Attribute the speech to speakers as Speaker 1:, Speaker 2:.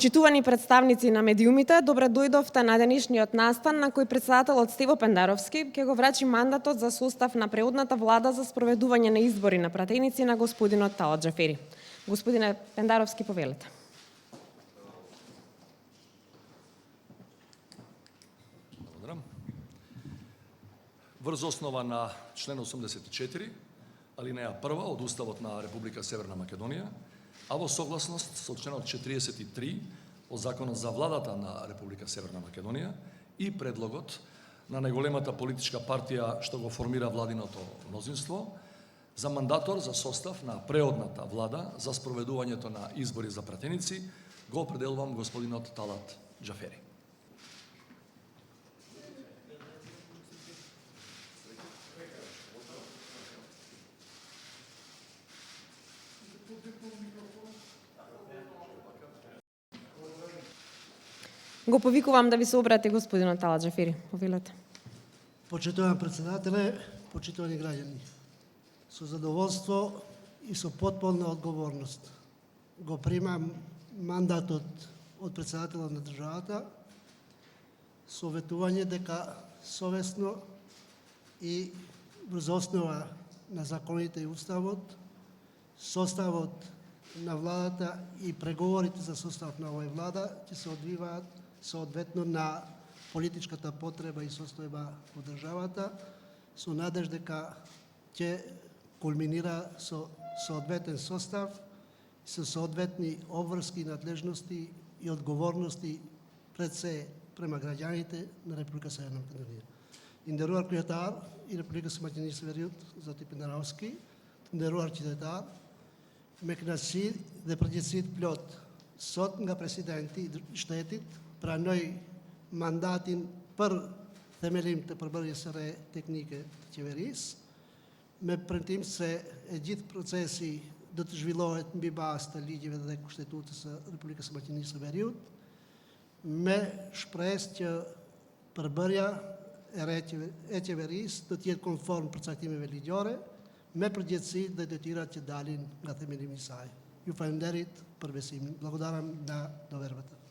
Speaker 1: Почитувани представници на медиумите, добре дојдовте на денешниот настан на кој председателот Стево Пендаровски ќе го врачи мандатот за состав на преодната влада за спроведување на избори на пратеници на господинот Талат Џафери. Господине Пендаровски, повелете.
Speaker 2: Благодарам. Врз основа на член 84, алинеја 1 од Уставот на Република Северна Македонија, а во согласност со членот 43 од Законот за владата на Република Северна Македонија и предлогот на најголемата политичка партија што го формира владиното мнозинство за мандатор за состав на преодната влада за спроведувањето на избори за пратеници, го определувам господинот Талат Џафери.
Speaker 1: Го повикувам да ви се обрати господинот Талат Џафери. Повелете.
Speaker 3: Почитуван председателе, почитувани граѓани, со задоволство и со потполна одговорност го примам мандатот од председателот на државата со ветување дека совесно и врз основа на законите и уставот, составот на владата и преговорите за состав на овој влада ќе се одвиваат соодветно на политичката потреба и состојба во државата, со надеж дека ќе кулминира со соодветен состав, со соодветни обврски, надлежности и одговорности пред се према граѓаните на Република Северна Македонија. Индеруар кријатар и Република Северна Македонија Зоти Пендаровски, индеруар qytetar, me kënaqësi dhe përgjegjësitë plot sot nga presidenti i shtetit pranoj mandatin për themelim të përbërjes së re teknike të qeverisë, me premtim se e gjithë procesi do të zhvillohet mbi bazë të ligjeve dhe kushtetutës së Republikës së Maqedonisë së Veriut, me shpresë që përbërja e qeverisë do të jetë konform përcaktimeve ligjore, me përgjegjësi dhe detyrat që dalin nga themelimi i saj. Ju falenderit për besimin. Благодарам на довербата.